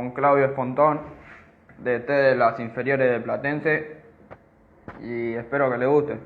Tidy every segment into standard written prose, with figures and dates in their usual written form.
con Claudio Espontón, DT de las inferiores de Platense, y espero que le guste.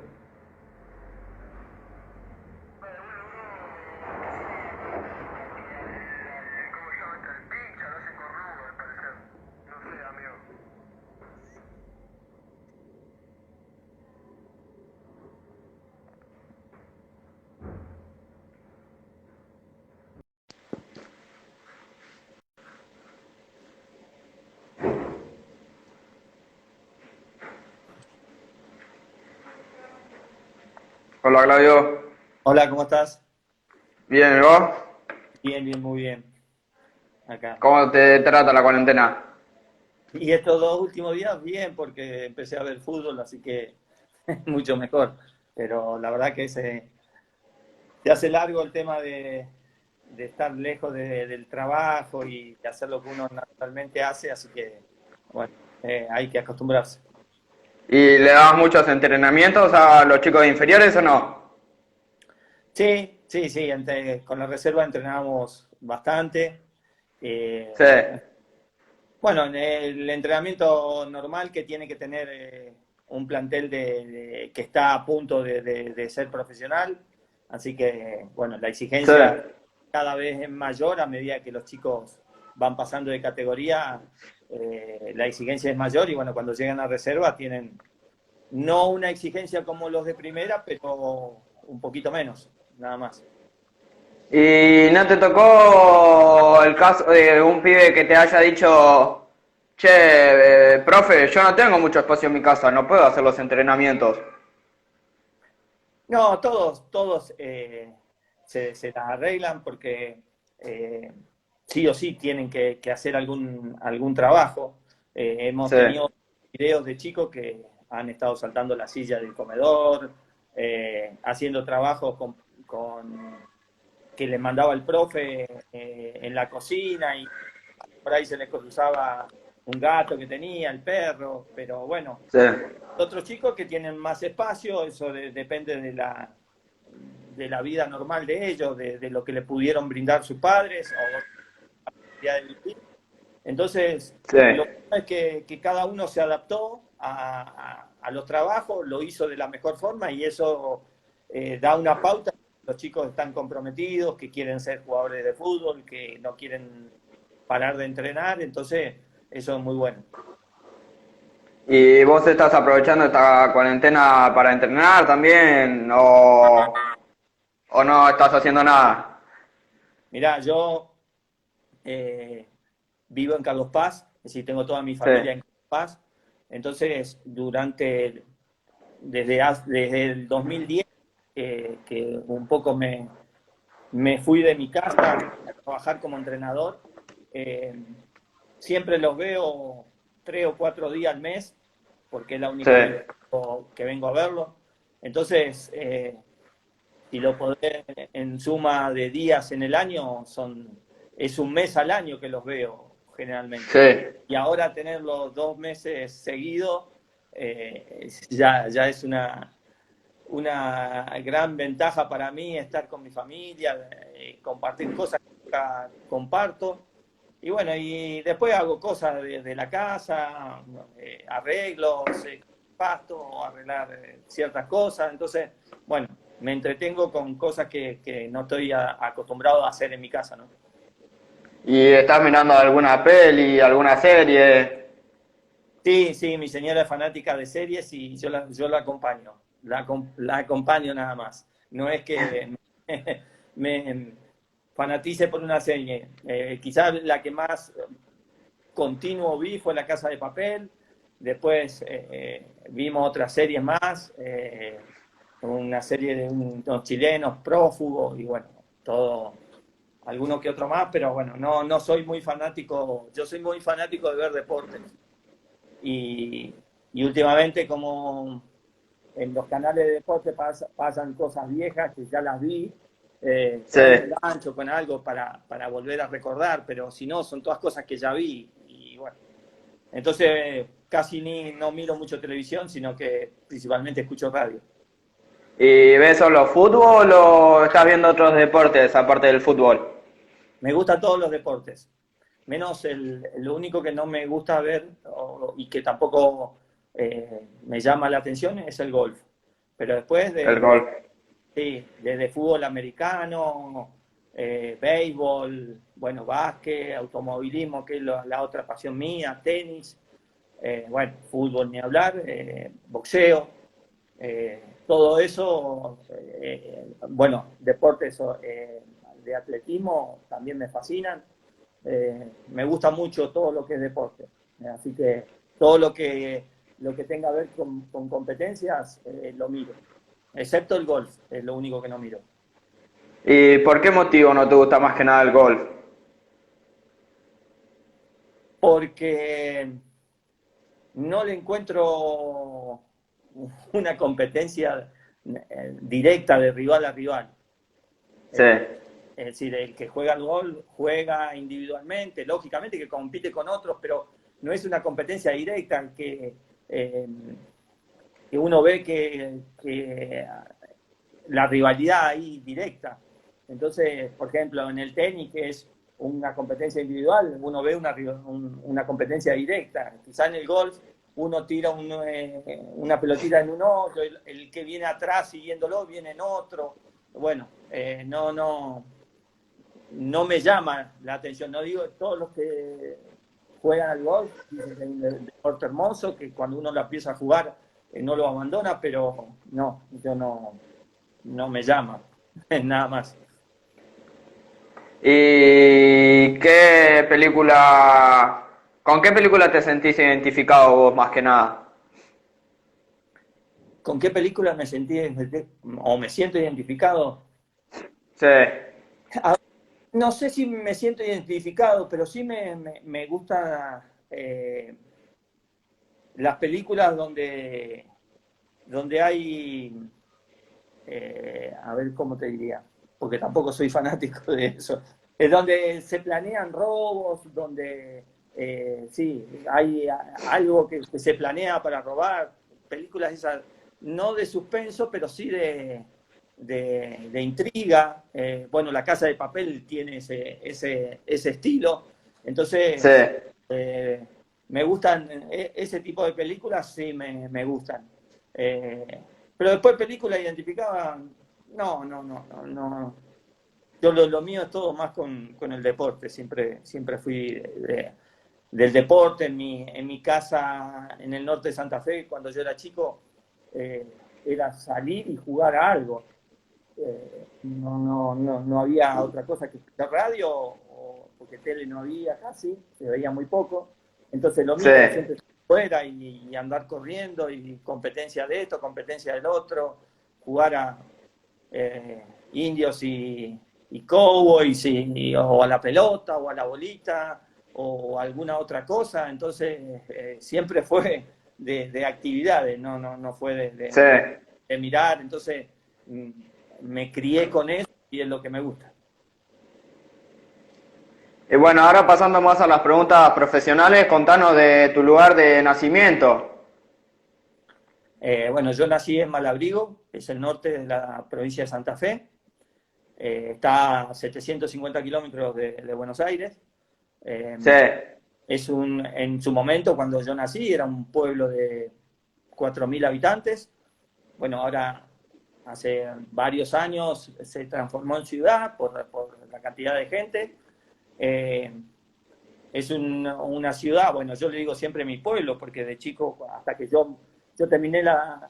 Hola Claudio, Hola, ¿cómo estás? bien, ¿y vos? Bien, bien, muy bien. Acá. ¿Cómo te trata la cuarentena? Y estos 2 últimos días, bien, porque empecé a ver fútbol, así que mucho mejor. Pero la verdad que se hace largo el tema de estar lejos del trabajo y de hacer lo que uno naturalmente hace, así que, bueno, hay que acostumbrarse. ¿Y le das muchos entrenamientos a los chicos inferiores o no? Sí, sí, sí, con la reserva entrenábamos bastante. Eh, Sí. Bueno, en el entrenamiento normal que tiene que tener un plantel que está a punto de ser profesional, así que, bueno, la Sí. exigencia cada vez es mayor a medida que los chicos van pasando de categoría, la exigencia es mayor y, bueno, cuando llegan a reserva tienen no una exigencia como los de primera, pero un poquito menos, nada más. ¿Y no te tocó el caso de un pibe que te haya dicho, che, profe, yo no tengo mucho espacio en mi casa, no puedo hacer los entrenamientos? No, todos se las arreglan porque sí o sí tienen que hacer algún trabajo. Hemos Sí, tenido videos de chicos que han estado saltando la silla del comedor, haciendo trabajos que les mandaba el profe en la cocina y por ahí se les cruzaba un gato que tenía, el perro, pero bueno, sí. otros chicos que tienen más espacio, eso depende de la vida normal de ellos, de lo que le pudieron brindar sus padres o la capacidad de vivir. Entonces, Sí. lo bueno es que cada uno se adaptó a los trabajos, lo hizo de la mejor forma y eso da una pauta. Los chicos están comprometidos, que quieren ser jugadores de fútbol, que no quieren parar de entrenar, entonces eso es muy bueno. ¿Y vos estás aprovechando esta cuarentena para entrenar también o no estás haciendo nada? Mirá, yo eh, vivo en Carlos Paz, es decir, tengo toda mi Sí, familia en Carlos Paz, entonces desde el 2010 que un poco me fui de mi casa a trabajar como entrenador, eh, siempre los veo 3 o 4 días al mes, porque es la sí. única vez que vengo a verlo. Entonces, si lo podés en suma de días en el año, es un mes al año que los veo generalmente. Sí. Y ahora tenerlos 2 meses seguidos ya es una gran ventaja para mí estar con mi familia, compartir cosas que nunca comparto. Y bueno, y después hago cosas de la casa, arreglos, pasto, arreglar ciertas cosas. Entonces, bueno, me entretengo con cosas que no estoy acostumbrado a hacer en mi casa, ¿no? ¿Y estás mirando alguna peli, alguna serie? Sí, sí, mi señora es fanática de series y yo la acompaño. La acompaño nada más. No es que me fanatice por una serie. Quizás la que más continuo vi fue La Casa de Papel. Después vimos otras series más. Una serie de unos chilenos prófugos y bueno, todo, alguno que otro más, pero bueno, no soy muy fanático. Yo soy muy fanático de ver deportes. Y, y últimamente como en los canales de deporte pasan cosas viejas que ya las vi, por Sí. ahí me engancho con algo para volver a recordar, pero si no, son todas cosas que ya vi. Y bueno, entonces casi no miro mucho televisión, sino que principalmente escucho radio. ¿Y ves solo fútbol o estás viendo otros deportes aparte del fútbol? Me gustan todos los deportes. Menos lo único que no me gusta ver y que tampoco me llama la atención es el golf. Pero después El golf. sí, desde fútbol americano, béisbol, bueno, básquet, automovilismo, que es la otra pasión mía, tenis, bueno, fútbol ni hablar, boxeo, todo eso, bueno, deportes de atletismo también me fascinan. Me gusta mucho todo lo que es deporte, así que todo lo que tenga que ver con competencias lo miro, excepto el golf, es lo único que no miro. ¿Y por qué motivo no te gusta más que nada el golf? Porque no le encuentro una competencia directa de rival a rival. Sí, Es decir, el que juega al golf juega individualmente, lógicamente que compite con otros, pero no es una competencia directa que uno ve que la rivalidad ahí directa. Entonces, por ejemplo, en el tenis, que es una competencia individual, uno ve una competencia directa. Quizá en el golf uno tira una pelotita en un hoyo, el que viene atrás siguiéndolo viene en otro. Bueno, no me llama la atención. No digo todos los que juegan al golf, dicen que es un deporte hermoso, que cuando uno lo empieza a jugar no lo abandona, pero no, yo no me llama, nada más. ¿y qué película, con qué película te sentís identificado vos más que nada? ¿Con qué película me sentí o me siento identificado? Sí, A- No sé si me siento identificado, pero sí me gustan las películas donde hay, a ver cómo te diría, porque tampoco soy fanático de eso, es donde se planean robos, donde sí, hay algo que se planea para robar, películas esas, no de suspenso, pero sí de intriga. Bueno, La Casa de Papel tiene ese estilo, sí. entonces me gustan, ese tipo de películas sí me gustan. Pero después película identificada, no. Yo lo mío es todo más con el deporte, siempre fui del deporte. En mi casa en el norte de Santa Fe, cuando yo era chico, eh, era salir y jugar a algo. No había otra cosa que escuchar radio, porque tele no había casi, se veía muy poco. Entonces lo Sí, mío era siempre fuera y andar corriendo y competencia de esto, competencia del otro, jugar a indios y cowboys o a la pelota o a la bolita o alguna otra cosa. Entonces siempre fue de actividades, no fue sí. de mirar. Entonces me crié con eso y es lo que me gusta. Y bueno, ahora pasando más a las preguntas profesionales, contanos de tu lugar de nacimiento. Bueno, yo nací en Malabrigo, es el norte de la provincia de Santa Fe. Está a 750 kilómetros de Buenos Aires. Eh, Sí, en su momento, cuando yo nací, era un pueblo de 4.000 habitantes. Bueno, ahora hace varios años se transformó en ciudad por la cantidad de gente. Eh, es una ciudad, bueno, yo le digo siempre mi pueblo, porque de chico, hasta que yo terminé la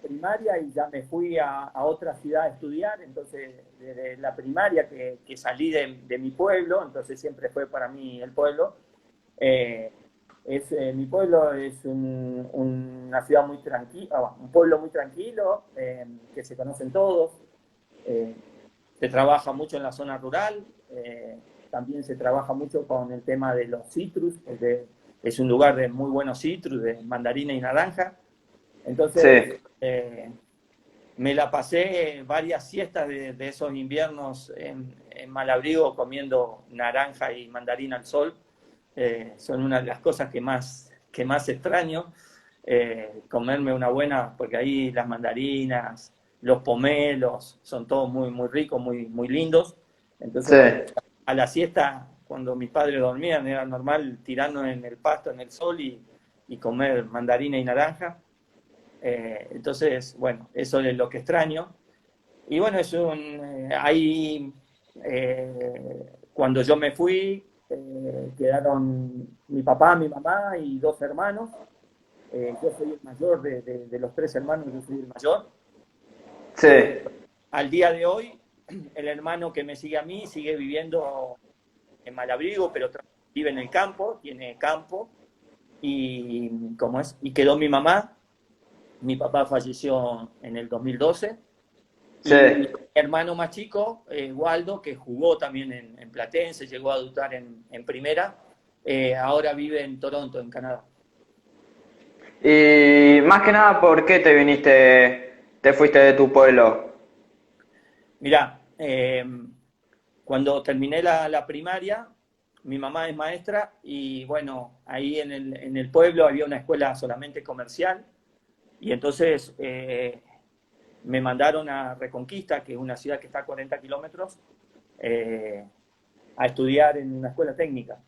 primaria y ya me fui a otra ciudad a estudiar. Entonces desde la primaria que salí de mi pueblo, entonces siempre fue para mí el pueblo. Mi pueblo es una ciudad muy tranquila, un pueblo muy tranquilo, que se conocen todos. Eh, Se trabaja mucho en la zona rural, también se trabaja mucho con el tema de los citrus, porque es un lugar de muy buenos citrus, de mandarina y naranja. Entonces, sí. me la pasé varias siestas de esos inviernos en Malabrigo comiendo naranja y mandarina al sol. Son una de las cosas que más extraño. Comerme una buena, porque ahí las mandarinas, los pomelos, son todos muy ricos, muy lindos. Sí, Entonces, bueno, a la siesta cuando mis padres dormían, era normal tirarnos en el pasto, en el sol y comer mandarina y naranja. Entonces, bueno, eso es lo que extraño. Y bueno, ahí, cuando yo me fui, quedaron mi papá, mi mamá y dos hermanos. Yo soy el mayor de los tres hermanos, yo soy el mayor. Sí, Al día de hoy, el hermano que me sigue a mí sigue viviendo en Malabrigo, pero vive en el campo, tiene campo. Y, ¿cómo es? Y quedó mi mamá. Mi papá falleció en el 2012. sí. Y mi hermano más chico, Waldo, que jugó también en Platense, llegó a debutar en primera, ahora vive en Toronto, en Canadá. Y más que nada, ¿por qué te fuiste de tu pueblo? Mirá, cuando terminé la primaria, mi mamá es maestra y bueno, ahí en el pueblo había una escuela solamente comercial y entonces me mandaron a Reconquista, que es una ciudad que está a 40 kilómetros, a estudiar en una escuela técnica.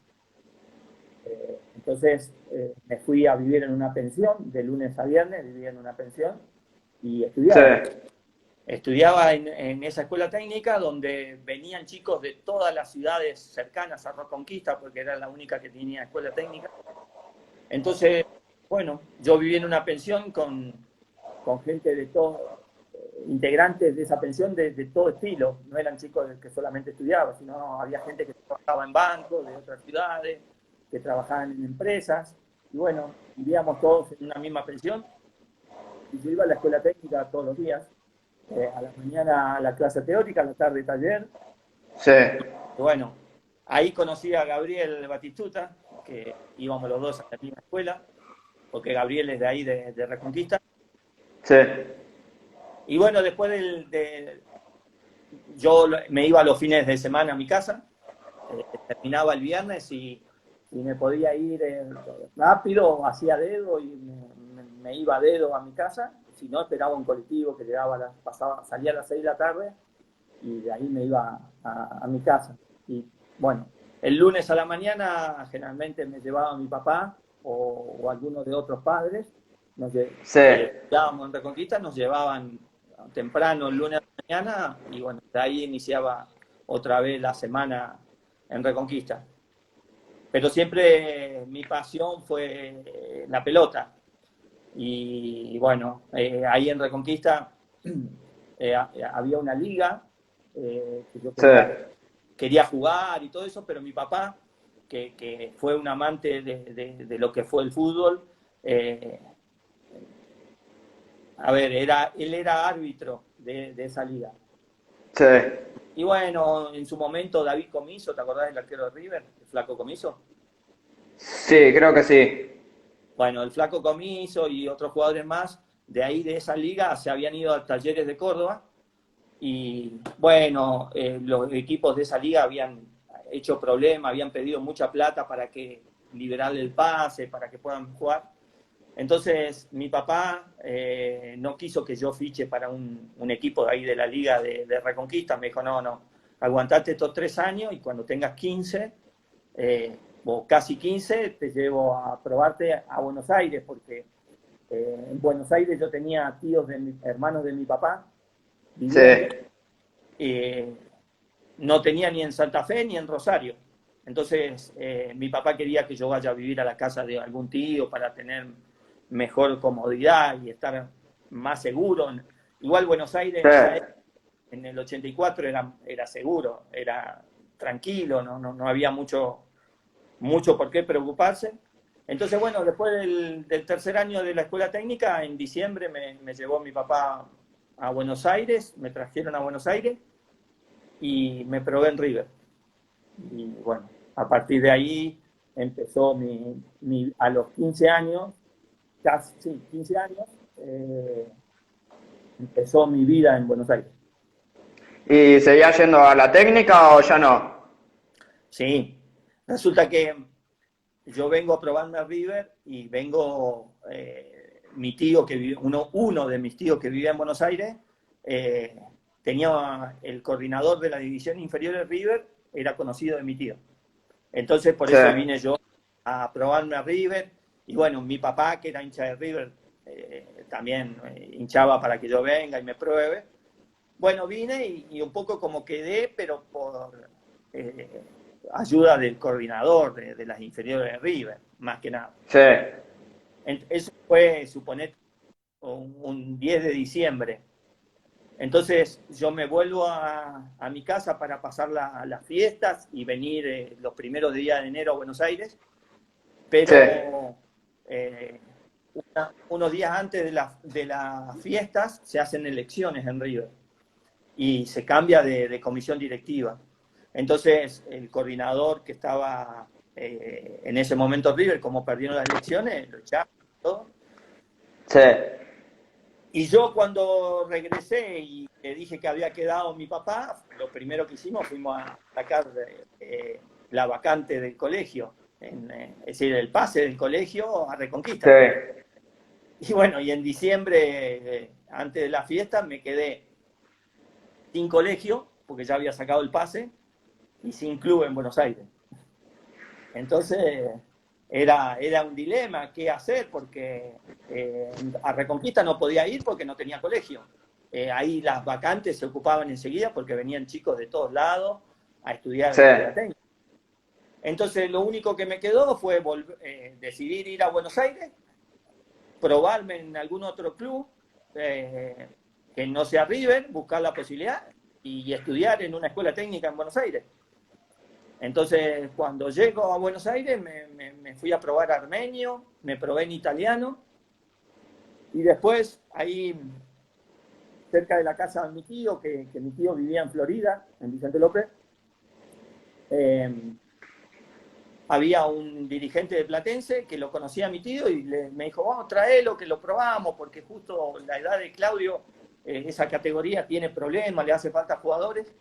Entonces me fui a vivir en una pensión, de lunes a viernes vivía en una pensión y Sí, estudiaba. Estudiaba en esa escuela técnica donde venían chicos de todas las ciudades cercanas a Reconquista, porque era la única que tenía escuela técnica. Entonces, bueno, yo viví en una pensión con gente de todo, integrantes de esa pensión de todo estilo. No eran chicos que solamente estudiaban, sino había gente que trabajaba en bancos de otras ciudades, que trabajaban en empresas. Y bueno, vivíamos todos en una misma pensión. Y yo iba a la escuela técnica todos los días. A la mañana a la clase teórica, a la tarde taller. sí, Y bueno, ahí conocí a Gabriel Batistuta, que íbamos los dos a la misma escuela, porque Gabriel es de ahí, de Reconquista. sí, Y bueno, después yo me iba los fines de semana a mi casa, terminaba el viernes y me podía ir rápido, hacía dedo y me iba a dedo a mi casa. Si no, esperaba un colectivo que llegaba, salía a las 6 de la tarde y de ahí me iba a mi casa. Y bueno, el lunes a la mañana generalmente me llevaba mi papá o algunos de otros padres. sí. Llegábamos en Reconquista, nos llevaban temprano el lunes a la mañana y bueno, de ahí iniciaba otra vez la semana en Reconquista. Pero siempre mi pasión fue la pelota. Y bueno, ahí en Reconquista había una liga que yo Sí, quería jugar y todo eso, pero mi papá, que fue un amante de lo que fue el fútbol, a ver, él era árbitro de esa liga. sí. Y bueno, en su momento David Comiso, ¿te acordás del arquero de River? El Flaco Comiso. Sí, creo que sí. Bueno, el Flaco Comiso y otros jugadores más de ahí, de esa liga, se habían ido a Talleres de Córdoba y bueno, los equipos de esa liga habían hecho problemas, habían pedido mucha plata para que liberarle el pase, para que puedan jugar. Entonces mi papá no quiso que yo fiche para un equipo de ahí de la liga de Reconquista, me dijo, no, aguantate estos 3 años y cuando tengas 15 o casi 15, te llevo a probarte a Buenos Aires, porque en Buenos Aires yo tenía tíos hermanos de mi papá Sí, viviendo, no tenía ni en Santa Fe ni en Rosario. Entonces mi papá quería que yo vaya a vivir a la casa de algún tío para tener mejor comodidad y estar más seguro. Igual Buenos Aires sí. en esa época, en el 84 era seguro, era tranquilo, no había mucho por qué preocuparse. Entonces, bueno, después del tercer año de la escuela técnica, en diciembre me llevó mi papá a Buenos Aires, me trajeron a Buenos Aires y me probé en River. Y bueno, a partir de ahí empezó a los 15 años, casi sí, 15 años, empezó mi vida en Buenos Aires. ¿Y seguías yendo a la técnica o ya no? Sí, resulta que yo vengo a probarme a River y mi tío que vive, uno de mis tíos que vivía en Buenos Aires, tenía el coordinador de la división inferior de River, era conocido de mi tío. Entonces por Sí, eso vine yo a probarme a River. Y bueno, mi papá, que era hincha de River, también hinchaba para que yo venga y me pruebe. Bueno, vine y un poco como quedé, pero por eh, ayuda del coordinador de las inferiores de River, más que nada. sí, Eso fue, suponete, un 10 de diciembre. Entonces yo me vuelvo a mi casa para pasar las fiestas y venir los primeros días de enero a Buenos Aires, sí, pero unos días antes de las fiestas se hacen elecciones en River y se cambia de comisión directiva. Entonces el coordinador que estaba en ese momento River, como perdieron las elecciones, lo echaron todo. sí, Y yo cuando regresé y le dije que había quedado mi papá, lo primero que hicimos fuimos a sacar la vacante del colegio, es decir, el pase del colegio a sí, Reconquista. Y bueno, y en diciembre, antes de la fiesta, me quedé sin colegio, porque ya había sacado el pase, y sin club en Buenos Aires. Entonces era un dilema qué hacer, porque a Reconquista no podía ir porque no tenía colegio. Ahí las vacantes se ocupaban enseguida porque venían chicos de todos lados a estudiar en sí, la escuela técnica. Entonces lo único que me quedó fue decidir ir a Buenos Aires, probarme en algún otro club que no sea River, buscar la posibilidad y estudiar en una escuela técnica en Buenos Aires. Entonces, cuando llego a Buenos Aires, me fui a probar armenio, me probé en italiano, y después, ahí, cerca de la casa de mi tío, que mi tío vivía en Florida, en Vicente López, eh, había un dirigente de Platense que lo conocía a mi tío y me dijo, vamos, traelo, que lo probamos, porque justo la edad de Claudio, esa categoría tiene problemas, le hace falta jugadores.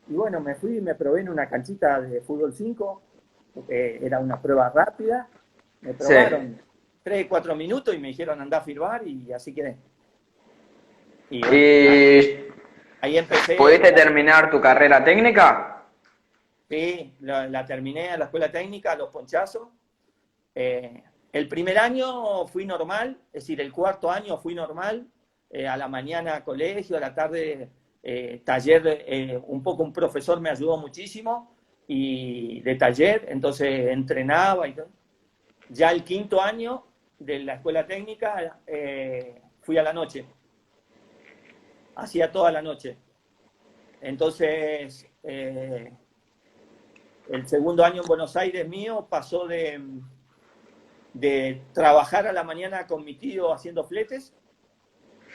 Y bueno, me fui y me probé en una canchita de fútbol 5, era una prueba rápida, me sí. probaron 3, 4 minutos y me dijeron andá a firmar y así quedé. Y bueno, ¿Y ahí empecé, pudiste terminar tu carrera técnica? sí, la terminé a la escuela técnica, a los ponchazos. El primer año fui normal, es decir, el cuarto año fui normal, a la mañana colegio, a la tarde taller, un poco un profesor me ayudó muchísimo, y de taller, entonces entrenaba y todo. Ya el quinto año de la escuela técnica fui a la noche, hacía toda la noche. Entonces, el segundo año en Buenos Aires mío pasó de trabajar a la mañana con mi tío haciendo fletes.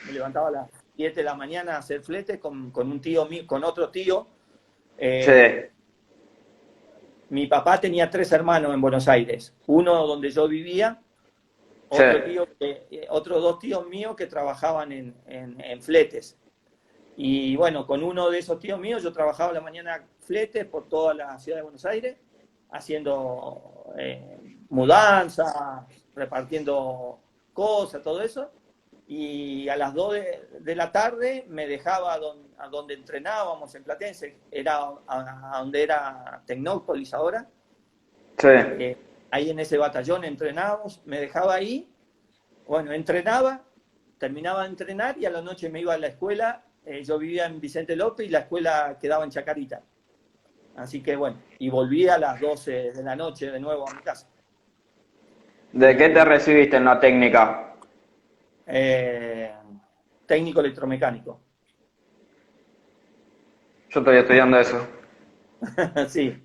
Me levantaba a las 7 de la mañana a hacer fletes con un tío mío, con otro tío. Sí, Mi papá tenía 3 hermanos en Buenos Aires. Uno donde yo vivía, sí, otros 2 tíos míos que trabajaban en fletes. Y bueno, con uno de esos tíos míos yo trabajaba a la mañana fletes por toda la ciudad de Buenos Aires, haciendo mudanzas, repartiendo cosas, todo eso. Y a las 2 de la tarde me dejaba a donde entrenábamos en Platense, era a donde era Tecnópolis ahora. sí. Ahí en ese batallón entrenábamos, me dejaba ahí, bueno, entrenaba, terminaba de entrenar y a la noche me iba a la escuela. Yo vivía en Vicente López y la escuela quedaba en Chacarita. Así que bueno, y volví a las 12 de la noche de nuevo a mi casa. ¿De qué te Y recibiste en la técnica? eh, técnico electromecánico. Yo estoy estudiando eso. Sí,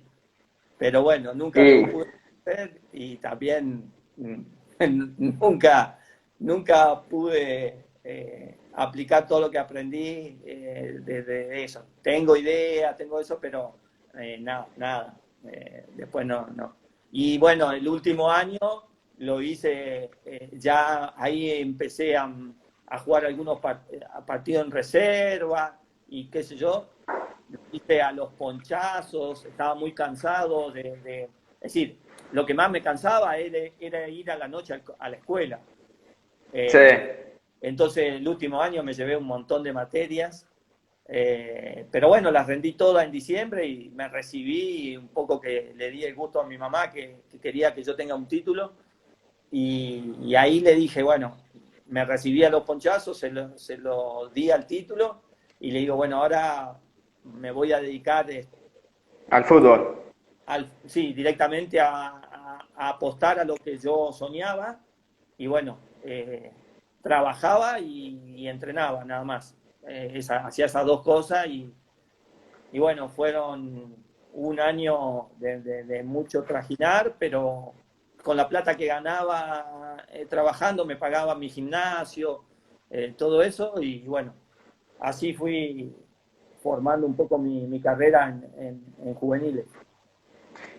pero bueno, nunca lo Y pude hacer y también nunca, nunca pude aplicar todo lo que aprendí de eso. Tengo idea, tengo eso, pero nada. Después no. Y bueno, el último año lo hice, ya ahí empecé a jugar algunos partidos en reserva y qué sé yo, hice a los ponchazos, estaba muy cansado es decir, lo que más me cansaba era ir a la noche a la escuela. sí, Entonces, el último año me llevé un montón de materias, Pero bueno, las rendí todas en diciembre y me recibí, un poco que le di el gusto a mi mamá que quería que yo tenga un título. Y ahí le dije, bueno, me recibí a los ponchazos, se lo di al título y le digo, bueno, ahora me voy a dedicar Al fútbol. sí, directamente a apostar a lo que yo soñaba y bueno, trabajaba y entrenaba nada más. Hacía esas dos cosas y bueno, fueron un año de mucho trajinar, pero con la plata que ganaba trabajando me pagaba mi gimnasio, todo eso y bueno, así fui formando un poco mi carrera en juveniles.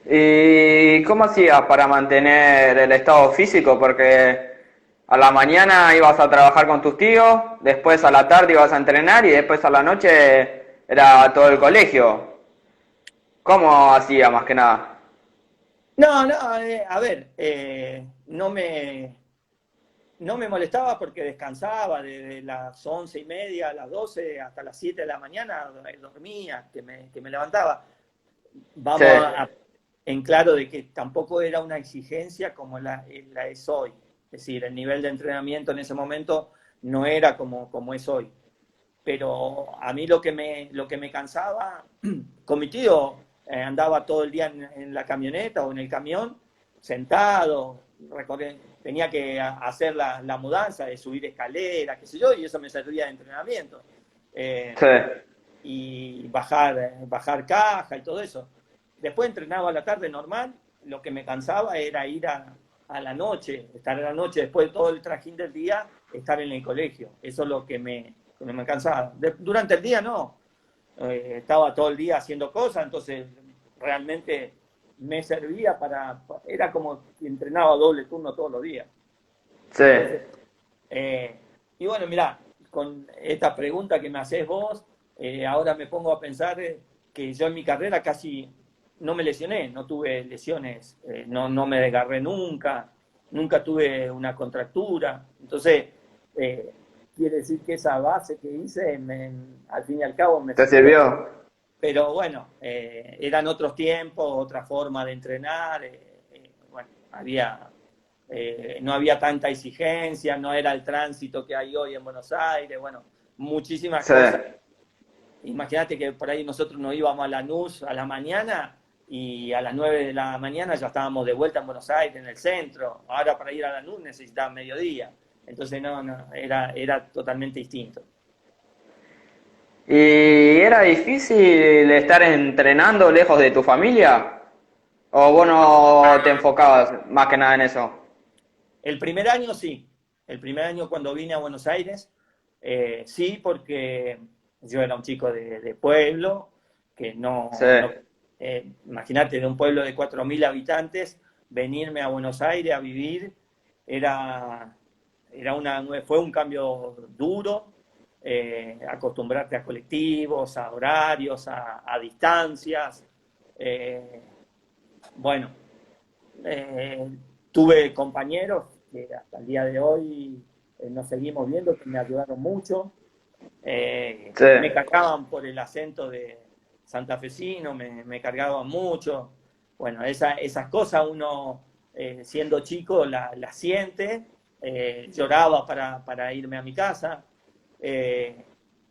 ¿Y cómo hacías para mantener el estado físico? Porque a la mañana ibas a trabajar con tus tíos, después a la tarde ibas a entrenar y después a la noche era todo el colegio. ¿Cómo hacía más que nada? No, no, a ver, no me molestaba porque descansaba desde las 11:30 a las 12 hasta las 7 de la mañana, dormía, que me levantaba. Sí, Vamos en claro de que tampoco era una exigencia como la es hoy. Es decir, el nivel de entrenamiento en ese momento no era como es hoy. Pero a mí lo que me cansaba, con mi tío andaba todo el día en la camioneta o en el camión, sentado, tenía que hacer la mudanza de subir escaleras, qué sé yo, y eso me servía de entrenamiento. Eh, sí, y bajar caja y todo eso. Después entrenaba a la tarde normal, lo que me cansaba era ir a la noche, estar a la noche después de todo el trajín del día, estar en el colegio. Eso es lo que me cansaba. Durante el día no, estaba todo el día haciendo cosas, entonces realmente me servía era como que entrenaba doble turno todos los días. sí. Entonces, eh, y bueno, mirá, con esta pregunta que me haces vos, ahora me pongo a pensar que yo en mi carrera casi no me lesioné, no tuve lesiones, no me desgarré nunca, nunca tuve una contractura. Entonces, eh, quiere decir que esa base que hice, al fin y al cabo, me ¿Te sirvió. sirvió? Pero bueno, eran otros tiempos, otra forma de entrenar, bueno, no había tanta exigencia, no era el tránsito que hay hoy en Buenos Aires, bueno, muchísimas Sí, cosas. Imagínate que por ahí nosotros nos íbamos a Lanús a la mañana y a las 9 de la mañana ya estábamos de vuelta en Buenos Aires, en el centro. Ahora para ir a Lanús necesitaba mediodía. Entonces era totalmente distinto. ¿y era difícil estar entrenando lejos de tu familia? ¿O vos no te enfocabas más que nada en eso? El primer año sí, el primer año cuando vine a Buenos Aires, sí, porque yo era un chico de pueblo, que Sí, imagínate, de un pueblo de 4.000 habitantes, venirme a Buenos Aires a vivir, era, fue un cambio duro, acostumbrarte a colectivos, a horarios, a distancias. eh, bueno, eh, tuve compañeros que hasta el día de hoy nos seguimos viendo, que me ayudaron mucho. sí, Me cargaban por el acento de santafesino, me cargaban mucho. Bueno, esas cosas uno, siendo chico, las siente. Lloraba para irme a mi casa. Eh,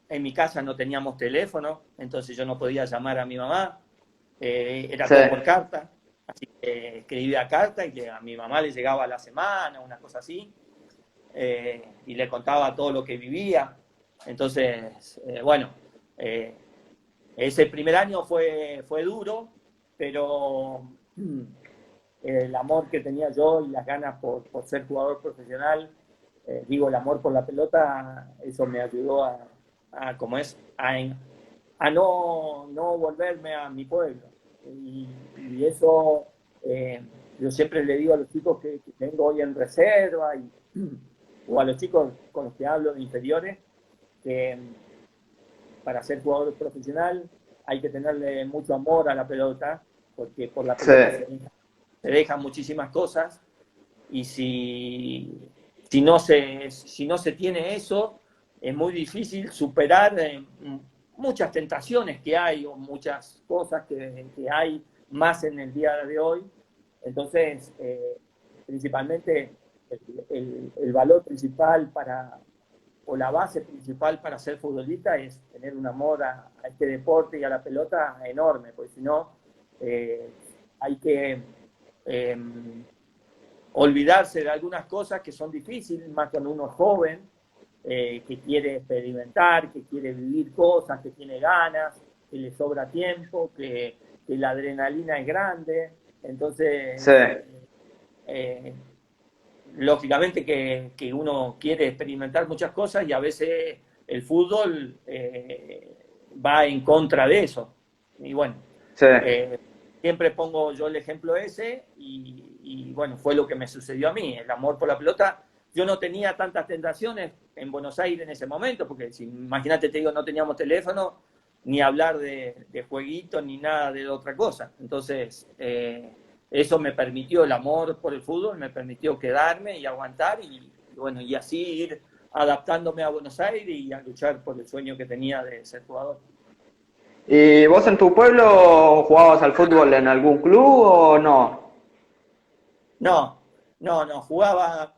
en mi casa no teníamos teléfono, entonces yo no podía llamar a mi mamá. Era sí. todo por carta. Escribía carta y que a mi mamá le llegaba a la semana, una cosa así, y le contaba todo lo que vivía. Entonces, bueno, eh, ese primer año fue duro, pero el amor que tenía yo y las ganas por ser jugador profesional, digo, el amor por la pelota, eso me ayudó como es, a no volverme a mi pueblo. Y eso, yo siempre le digo a los chicos que tengo hoy en reserva o a los chicos con los que hablo de inferiores, que para ser jugador profesional hay que tenerle mucho amor a la pelota, porque por la Sí, pelota se dejan muchísimas cosas y si no se tiene eso, es muy difícil superar muchas tentaciones que hay o muchas cosas que hay más en el día de hoy. Entonces, principalmente el valor principal o la base principal para ser futbolista es tener un amor a este deporte y a la pelota enorme, porque si no, hay que olvidarse de algunas cosas que son difíciles, más cuando uno es joven, que quiere experimentar, que quiere vivir cosas, que tiene ganas, que le sobra tiempo, que la adrenalina es grande. Entonces, Sí. Lógicamente que uno quiere experimentar muchas cosas y a veces el fútbol va en contra de eso. Y bueno, Sí. siempre pongo yo el ejemplo ese y bueno, fue lo que me sucedió a mí, el amor por la pelota. Yo no tenía tantas tentaciones en Buenos Aires en ese momento, porque si, imagínate, te digo, no teníamos teléfono, ni hablar de jueguitos, ni nada de otra cosa. Entonces, eso me permitió, el amor por el fútbol, me permitió quedarme y aguantar y bueno, y así ir adaptándome a Buenos Aires y a luchar por el sueño que tenía de ser jugador. ¿Y vos en tu pueblo jugabas al fútbol en algún club o no? No, jugaba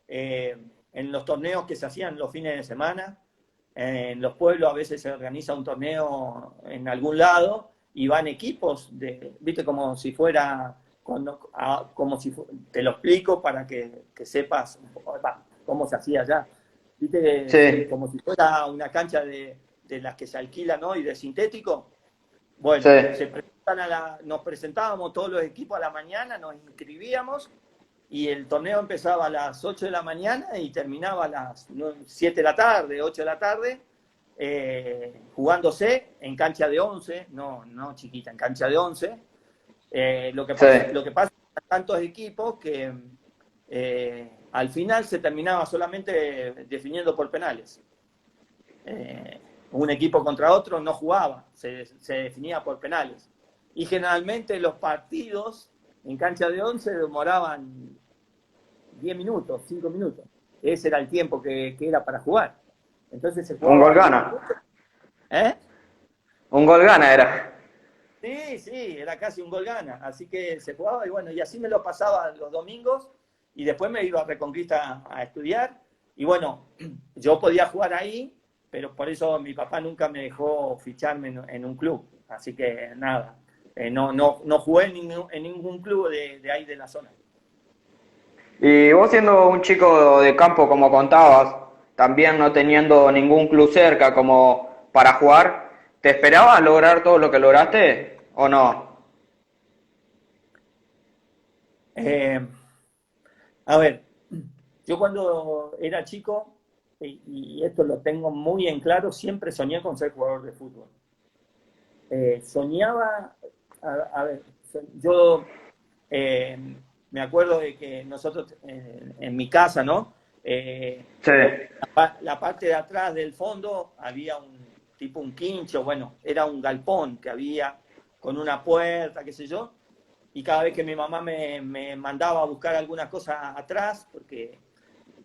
en los torneos que se hacían los fines de semana. En los pueblos a veces se organiza un torneo en algún lado y van equipos, viste, como si fuera, como si te lo explico para que sepas cómo se hacía allá. Viste, Sí, como si fuera una cancha de las que se alquilan hoy, de sintético. sí, Bueno, nos presentábamos todos los equipos a la mañana, nos inscribíamos y el torneo empezaba a las 8 de la mañana y terminaba a las 7 de la tarde, 8 de la tarde, jugándose en cancha de 11, no chiquita, en cancha de 11. Lo que sí, pasa es que tantos equipos que al final se terminaba solamente definiendo por penales. Un equipo contra otro no jugaba, se definía por penales. Y generalmente los partidos en cancha de 11 demoraban 10 minutos, 5 minutos. Ese era el tiempo que era para jugar. Entonces se un gol jugaba 10 gana. minutos. ¿Eh? Un gol gana era. Sí, era casi un gol gana. Así que se jugaba y bueno, y así me lo pasaba los domingos y después me iba a Reconquista a estudiar. Y bueno, yo podía jugar ahí, pero por eso mi papá nunca me dejó ficharme en un club. Así que nada, no jugué en ningún club de ahí de la zona. Y vos siendo un chico de campo como contabas, también no teniendo ningún club cerca como para jugar, ¿te esperabas lograr todo lo que lograste o no? Eh, a ver, yo cuando era chico, y esto lo tengo muy en claro, siempre soñé con ser jugador de fútbol. Soñaba, a ver, yo eh, me acuerdo de que nosotros en mi casa, ¿no? Sí, La parte de atrás del fondo había un quincho, bueno, era un galpón que había con una puerta, qué sé yo, y cada vez que mi mamá me mandaba a buscar alguna cosa atrás, porque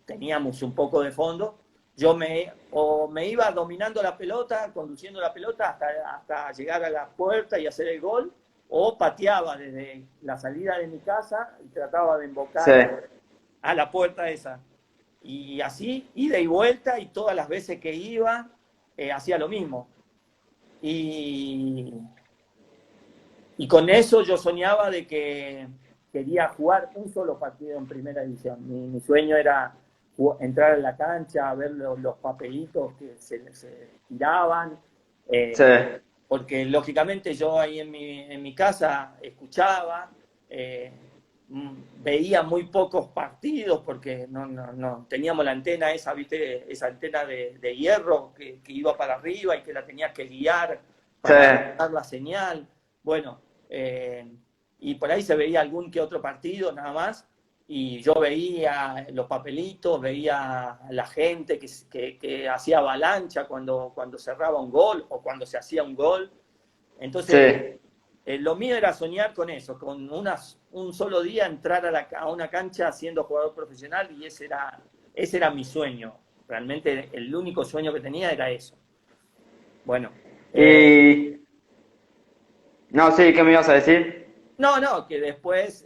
teníamos un poco de fondo, o me iba dominando la pelota, conduciendo la pelota hasta llegar a la puerta y hacer el gol, o pateaba desde la salida de mi casa y trataba de sí, embocar a la puerta esa. Y así, ida y vuelta, y todas las veces que iba, hacía lo mismo. Y, y con eso yo soñaba de que quería jugar un solo partido en primera división. Mi sueño era entrar a la cancha, ver los papelitos que se tiraban, sí, porque lógicamente yo ahí en mi casa escuchaba, veía muy pocos partidos porque no teníamos la antena esa, ¿viste? Esa antena de hierro que iba para arriba y que la tenías que guiar sí, para dar la señal. Bueno, y por ahí se veía algún que otro partido nada más, y yo veía los papelitos, veía a la gente que hacía avalancha cuando cerraba un gol o cuando se hacía un gol. Entonces, sí. lo mío era soñar con eso, con un solo día entrar a una cancha siendo jugador profesional, y ese era mi sueño. Realmente el único sueño que tenía era eso. Bueno, Y... No, sí, ¿qué me ibas a decir? no, que después,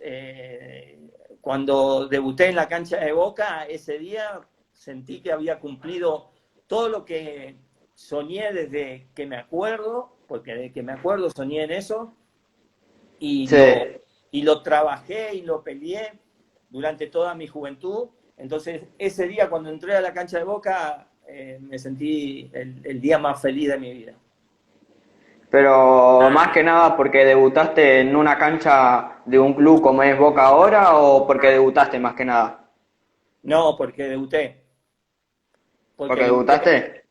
cuando debuté en la cancha de Boca, ese día sentí que había cumplido todo lo que soñé desde que me acuerdo, porque desde que me acuerdo soñé en eso, y Sí, lo trabajé y lo peleé durante toda mi juventud. Entonces, ese día cuando entré a la cancha de Boca, me sentí el día más feliz de mi vida. pero más que nada porque debutaste en una cancha de un club como es Boca ahora o porque debutaste más que nada. No, porque debuté. Porque ¿Porque debuté, debutaste?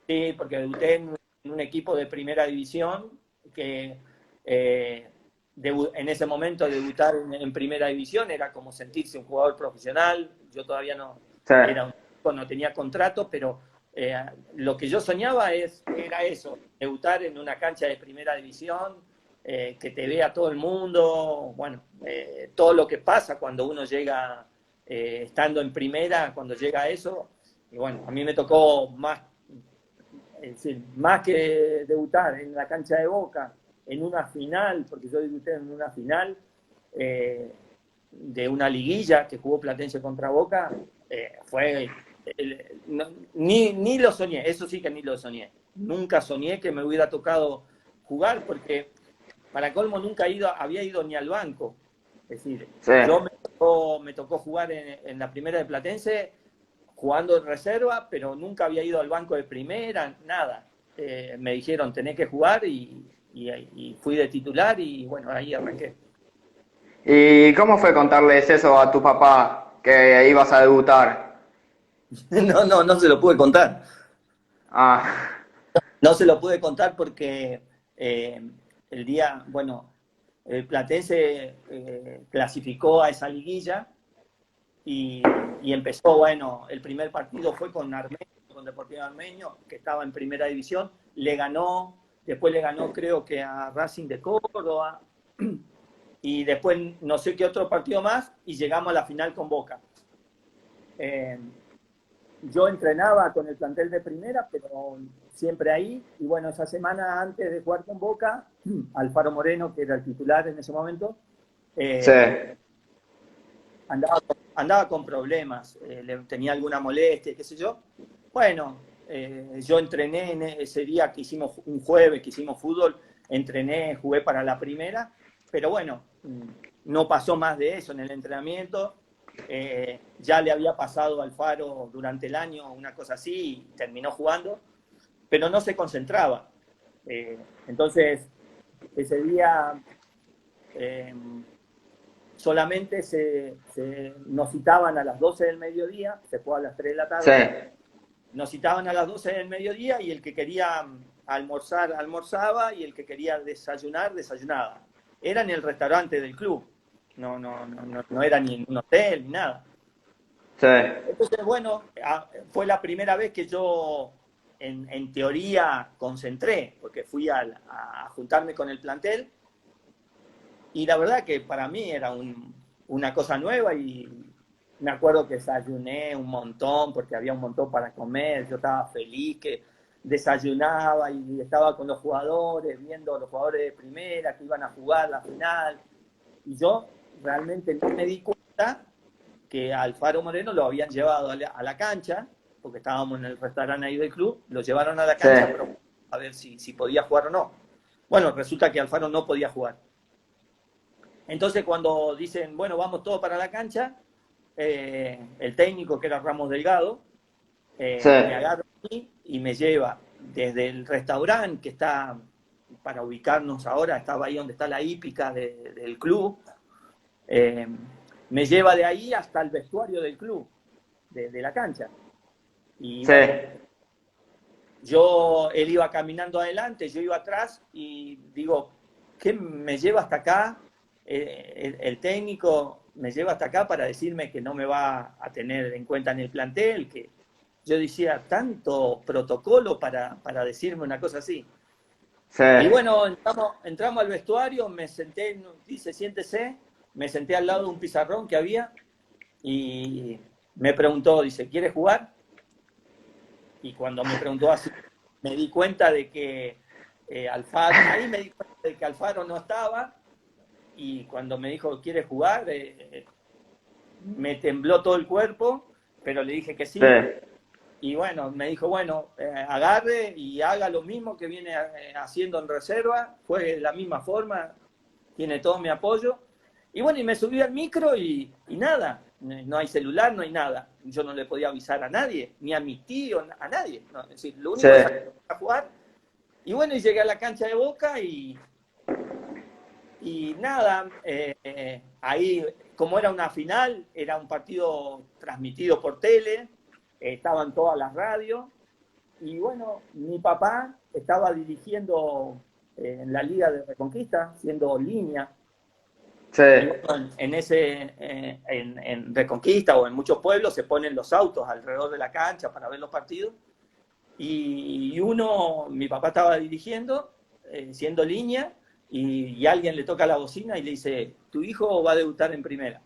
sí, porque debuté en un equipo de primera división que en ese momento debutar en primera división era como sentirse un jugador profesional. Yo todavía no Sí. era un chico, no tenía contrato, pero lo que yo soñaba era eso, debutar en una cancha de primera división, que te vea todo el mundo, bueno, todo lo que pasa cuando uno llega estando en primera, cuando llega a eso. Y bueno, a mí me tocó más, es decir, más que debutar en la cancha de Boca, en una final, porque yo debuté en una final de una liguilla que jugó Platense contra Boca, ni lo soñé, eso sí que ni lo soñé. Nunca soñé que me hubiera tocado jugar, porque para colmo nunca había ido ni al banco. Es decir, Sí. yo me tocó jugar en la primera de Platense jugando en reserva, pero nunca había ido al banco de primera, nada. Me dijeron, tenés que jugar y fui de titular y bueno, ahí arranqué. ¿Y cómo fue contarles eso a tu papá que ibas a debutar? No se lo pude contar. Ah, No se lo pude contar porque el día, bueno, el Platense clasificó a esa liguilla y empezó, bueno, el primer partido fue con Armenio, con Deportivo Armenio, que estaba en primera división, le ganó, después le ganó creo que a Racing de Córdoba, y después no sé qué otro partido más, y llegamos a la final con Boca. Eh, yo entrenaba con el plantel de primera, pero siempre ahí, y bueno, esa semana antes de jugar con Boca, Alfaro Moreno, que era el titular en ese momento, sí. eh, andaba con problemas, tenía alguna molestia, qué sé yo. Bueno, yo entrené en ese día que hicimos, un jueves que hicimos fútbol, entrené, jugué para la primera, pero bueno, no pasó más de eso en el entrenamiento. Ya le había pasado al Faro durante el año una cosa así y terminó jugando, pero no se concentraba. Entonces, ese día eh, solamente nos citaban a las 12 del mediodía, se fue a las 3 de la Sí. tarde, nos citaban a las 12 del mediodía y el que quería almorzar, almorzaba y el que quería desayunar, desayunaba. Era en el restaurante del club, no era ni en un hotel ni nada. Sí. Entonces, bueno, fue la primera vez que yo, en teoría, concentré, porque fui a juntarme con el plantel y la verdad que para mí era una cosa nueva y me acuerdo que desayuné un montón porque había un montón para comer, yo estaba feliz que desayunaba y estaba con los jugadores, viendo a los jugadores de primera que iban a jugar la final y yo realmente no me di cuenta que a Alfaro Moreno lo habían llevado a la cancha, porque estábamos en el restaurante ahí del club, lo llevaron a la Sí. cancha pero a ver si podía jugar o no. Bueno, resulta que Alfaro no podía jugar. Entonces cuando dicen, bueno, vamos todos para la cancha, el técnico, que era Ramos Delgado, Sí. me agarra a mí y me lleva desde el restaurante, que está, para ubicarnos ahora, estaba ahí donde está la hípica del club, eh, me lleva de ahí hasta el vestuario del club, de la cancha. Y Sí. bueno, él iba caminando adelante, yo iba atrás y digo, ¿qué me lleva hasta acá? El técnico me lleva hasta acá para decirme que no me va a tener en cuenta en el plantel, que yo decía, tanto protocolo para decirme una cosa así. Sí. Y bueno, entramos al vestuario, me senté, dice, siéntese, me senté al lado de un pizarrón que había y me preguntó, dice, ¿quieres jugar? Y cuando me preguntó así, me di cuenta de que Alfaro, ahí me di cuenta de que Alfaro no estaba, y cuando me dijo, ¿quieres jugar? Me tembló todo el cuerpo, pero le dije que sí. Sí, Y bueno, me dijo, bueno, agarre y haga lo mismo que viene haciendo en reserva, juegue de la misma forma, tiene todo mi apoyo. Y bueno, y me subí al micro y nada, no hay celular, no hay nada. Yo no le podía avisar a nadie, ni a mi tío, a nadie. No, es decir, lo sí, único es a jugar. Y bueno, y llegué a la cancha de Boca y nada, ahí, como era una final, era un partido transmitido por tele, estaban todas las radios, y bueno, mi papá estaba dirigiendo en la Liga de Reconquista, siendo línea, sí, y bueno, en Reconquista o en muchos pueblos se ponen los autos alrededor de la cancha para ver los partidos, y mi papá estaba dirigiendo, siendo línea, y alguien le toca la bocina y le dice, tu hijo va a debutar en primera.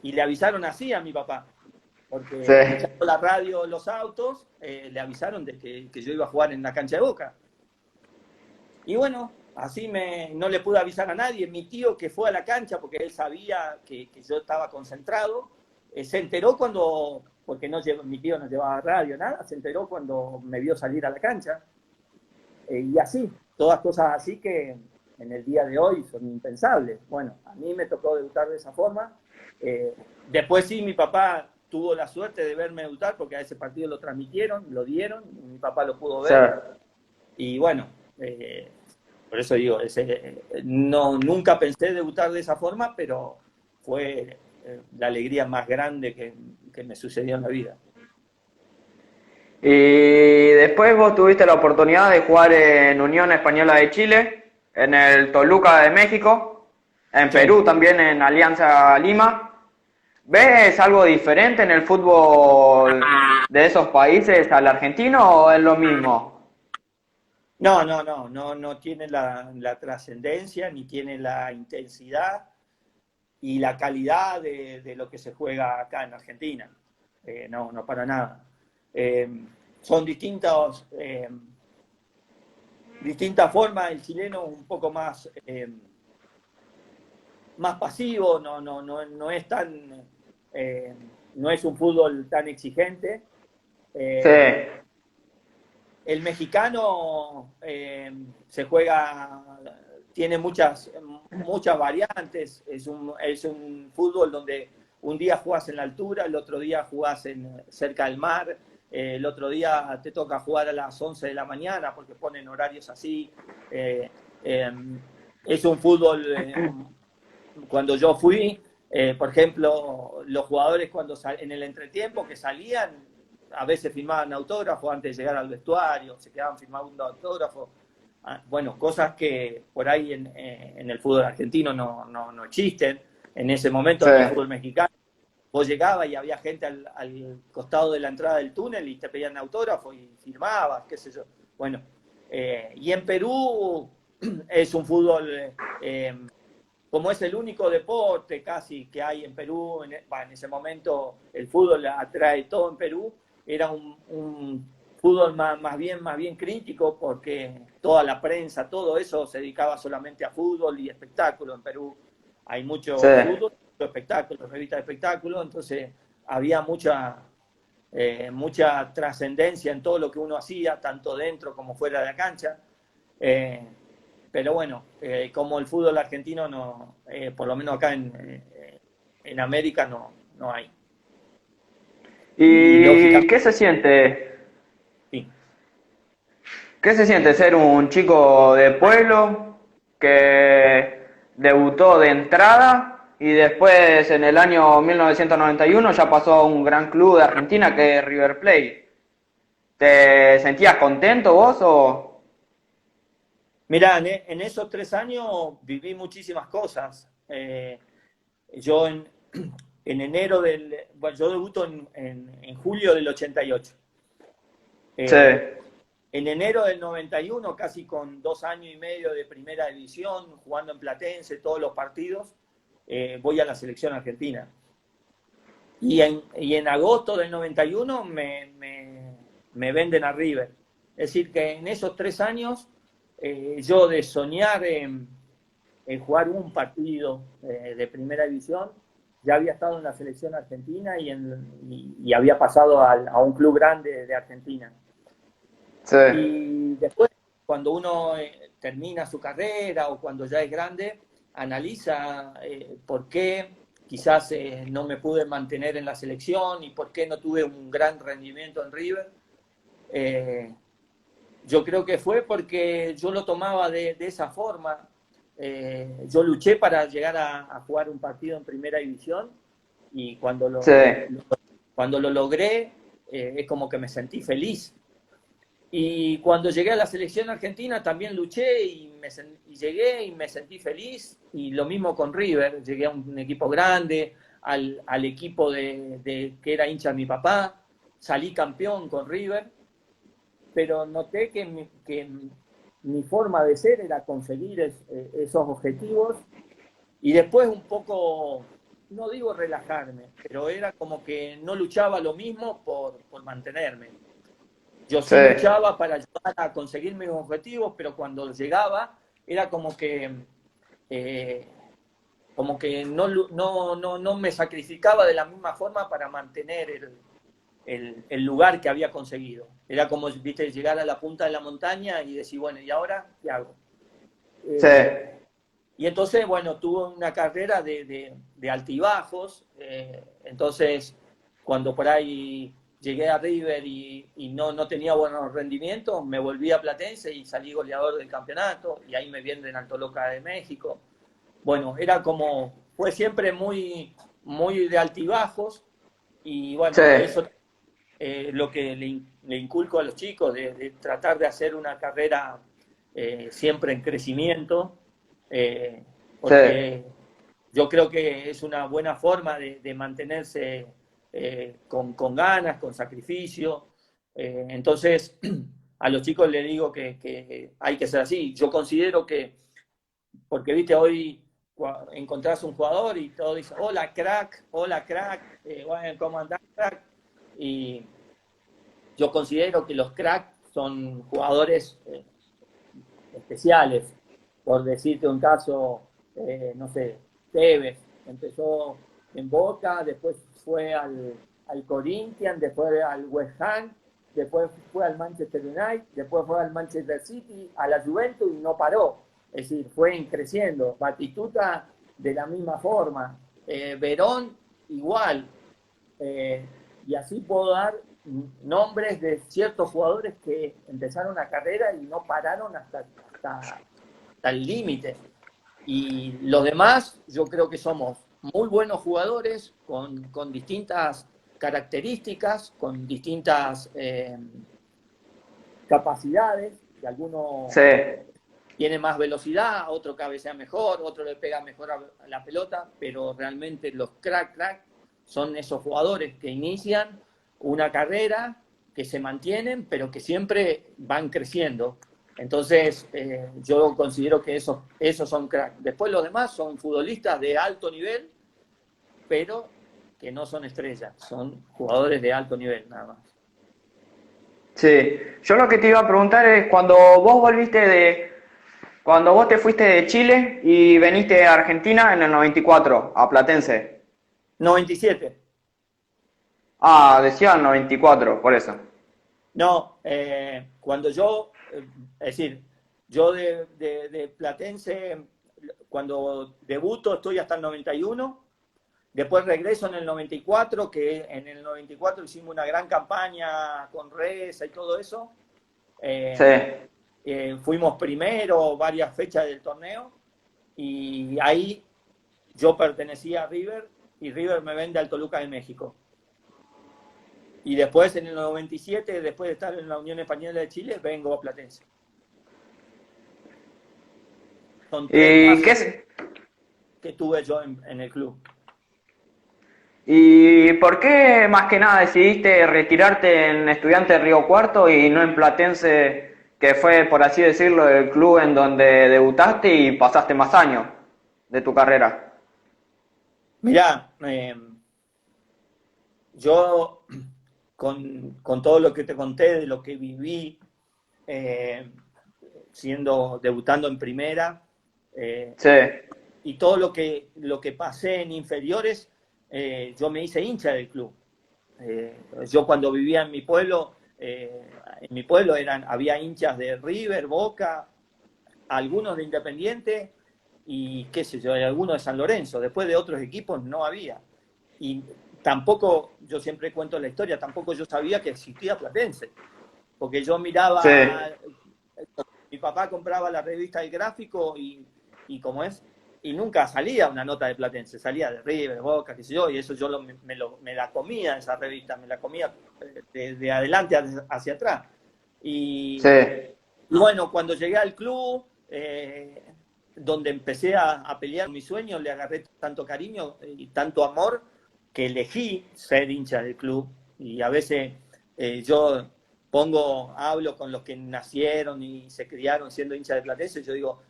Y le avisaron así a mi papá, porque sí. escuchando la radio, los autos, le avisaron de que yo iba a jugar en la cancha de Boca. Y bueno, así no le pude avisar a nadie. Mi tío, que fue a la cancha porque él sabía que yo estaba concentrado, se enteró cuando, porque mi tío no llevaba radio, nada, se enteró cuando me vio salir a la cancha. Y así, todas cosas así que en el día de hoy son impensables. Bueno, a mí me tocó debutar de esa forma. Después sí, mi papá tuvo la suerte de verme debutar porque a ese partido lo transmitieron, lo dieron, mi papá lo pudo Sí. ver. Y bueno, por eso digo, nunca pensé debutar de esa forma, pero fue la alegría más grande que me sucedió en la vida. Y después vos tuviste la oportunidad de jugar en Unión Española de Chile, en el Toluca de México, en Sí. Perú también en Alianza Lima. ¿Ves algo diferente en el fútbol de esos países al argentino o es lo mismo? No tiene la trascendencia, ni tiene la intensidad y la calidad de lo que se juega acá en Argentina. No para nada. Son distintas formas, el chileno un poco más pasivo, no es no es un fútbol tan exigente. Sí, El mexicano se juega, tiene muchas variantes, es un fútbol donde un día jugás en la altura, el otro día jugás cerca del mar, el otro día te toca jugar a las 11 de la mañana porque ponen horarios así. Es un fútbol, cuando yo fui, por ejemplo, los jugadores en el entretiempo que salían, a veces firmaban autógrafos antes de llegar al vestuario, se quedaban firmando autógrafos. Bueno, cosas que por ahí en el fútbol argentino no existen. En ese momento sí, en el fútbol mexicano, vos llegabas y había gente al costado de la entrada del túnel y te pedían autógrafos y firmabas, qué sé yo. Bueno, y en Perú es un fútbol, como es el único deporte casi que hay en Perú, en ese momento el fútbol atrae todo en Perú, era un fútbol más bien crítico porque toda la prensa, todo eso se dedicaba solamente a fútbol y espectáculo. En Perú hay mucho sí. fútbol, mucho espectáculo, revistas de espectáculo, entonces había mucha trascendencia en todo lo que uno hacía, tanto dentro como fuera de la cancha. Pero bueno, como el fútbol argentino, por lo menos acá en América no hay. Y ¿Y lógicamente, qué se siente? sí. ¿Qué se siente ser un chico de pueblo que debutó de entrada y después en el año 1991 ya pasó a un gran club de Argentina que es River Plate? ¿Te sentías contento vos o...? Mirá, en esos 3 años viví muchísimas cosas. Yo en enero bueno, yo debuto en julio del 88. Sí, En enero del 91, casi con 2 años y medio de primera división, jugando en Platense, todos los partidos, voy a la selección argentina. Y en agosto del 91 me venden a River. Es decir, que en esos 3 años, yo de soñar en jugar un partido de primera división, ya había estado en la selección argentina y había pasado a un club grande de Argentina. Sí, Y después, cuando uno termina su carrera o cuando ya es grande, analiza por qué quizás no me pude mantener en la selección y por qué no tuve un gran rendimiento en River. Yo creo que fue porque yo lo tomaba de esa forma. Yo luché para llegar a jugar un partido en primera división y sí, cuando lo logré, es como que me sentí feliz. Y cuando llegué a la selección argentina también luché y llegué y me sentí feliz. Y lo mismo con River, llegué a un equipo grande, al equipo que era hincha de mi papá, salí campeón con River, pero noté que mi forma de ser era conseguir esos objetivos y después un poco, no digo relajarme, pero era como que no luchaba lo mismo por mantenerme. Yo sí, sí luchaba para ayudar a conseguir mis objetivos, pero cuando llegaba era eh, como que no me sacrificaba de la misma forma para mantener el lugar que había conseguido. Era como, viste, llegar a la punta de la montaña y decir, bueno, ¿y ahora qué hago? sí, Y entonces, bueno, tuve una carrera de altibajos. Entonces, cuando por ahí llegué a River y no tenía buenos rendimientos, me volví a Platense y salí goleador del campeonato. Y ahí me venden al Toluca de México. Bueno, fue siempre muy, muy de altibajos. Y sí, bueno, eso es lo que le inculco a los chicos, de tratar de hacer una carrera siempre en crecimiento, sí, porque yo creo que es una buena forma de mantenerse con ganas, con sacrificio. Entonces, a los chicos les digo que hay que ser así. Yo considero que, porque viste, hoy encontrás un jugador y todo dice, hola crack, bueno, ¿cómo andás, crack? Y yo considero que los cracks son jugadores especiales. Por decirte un caso, no sé, Tevez empezó en Boca, después fue al Corinthians, después al West Ham, después fue al Manchester United, después fue al Manchester City, a la Juventus y no paró. Es decir, fue creciendo. Batistuta de la misma forma. Verón igual. Eh, y así puedo dar nombres de ciertos jugadores que empezaron la carrera y no pararon hasta el límite. Y los demás, yo creo que somos muy buenos jugadores con distintas características, con distintas capacidades, que alguno sí, tiene más velocidad, otro cabecea mejor, otro le pega mejor a la pelota, pero realmente los crack son esos jugadores que inician una carrera, que se mantienen, pero que siempre van creciendo. Entonces, yo considero que esos son crack. Después los demás son futbolistas de alto nivel, pero que no son estrellas, son jugadores de alto nivel nada más. sí. Yo lo que te iba a preguntar es cuando vos te fuiste de Chile y veniste a Argentina en el 94, a Platense. 97. Ah, decía el 94, por eso. No, cuando yo, es decir, yo de Platense, cuando debuto estoy hasta el 91, después regreso en el 94, que en el 94 hicimos una gran campaña con Reza y todo eso. Sí. Fuimos primero varias fechas del torneo y ahí yo pertenecía a River y River me vende al Toluca de México. Y después, en el 97, después de estar en la Unión Española de Chile, vengo a Platense. Son 3 ¿Y qué pasos es? que tuve yo en el club. ¿Y por qué más que nada decidiste retirarte en Estudiantes Río Cuarto y no en Platense, que fue, por así decirlo, el club en donde debutaste y pasaste más años de tu carrera? Mirá, yo con todo lo que te conté, de lo que viví, eh, debutando en primera, Sí, y todo lo que pasé en inferiores, yo me hice hincha del club. Yo cuando vivía en mi pueblo había hinchas de River, Boca, algunos de Independiente y qué sé yo, algunos de San Lorenzo. Después de otros equipos no había. Y tampoco, yo siempre cuento la historia, tampoco yo sabía que existía Platense, porque yo sí, miraba, mi papá compraba la revista El Gráfico y como es, y nunca salía una nota de Platense, salía de River, Boca, qué sé yo, y eso yo me la comía esa revista, me la comía de adelante hacia atrás. sí, Y bueno, cuando llegué al club, donde empecé a pelear mis sueños, le agarré tanto cariño y tanto amor que elegí ser hincha del club. Y a veces yo hablo con los que nacieron y se criaron siendo hincha de Platense, yo digo,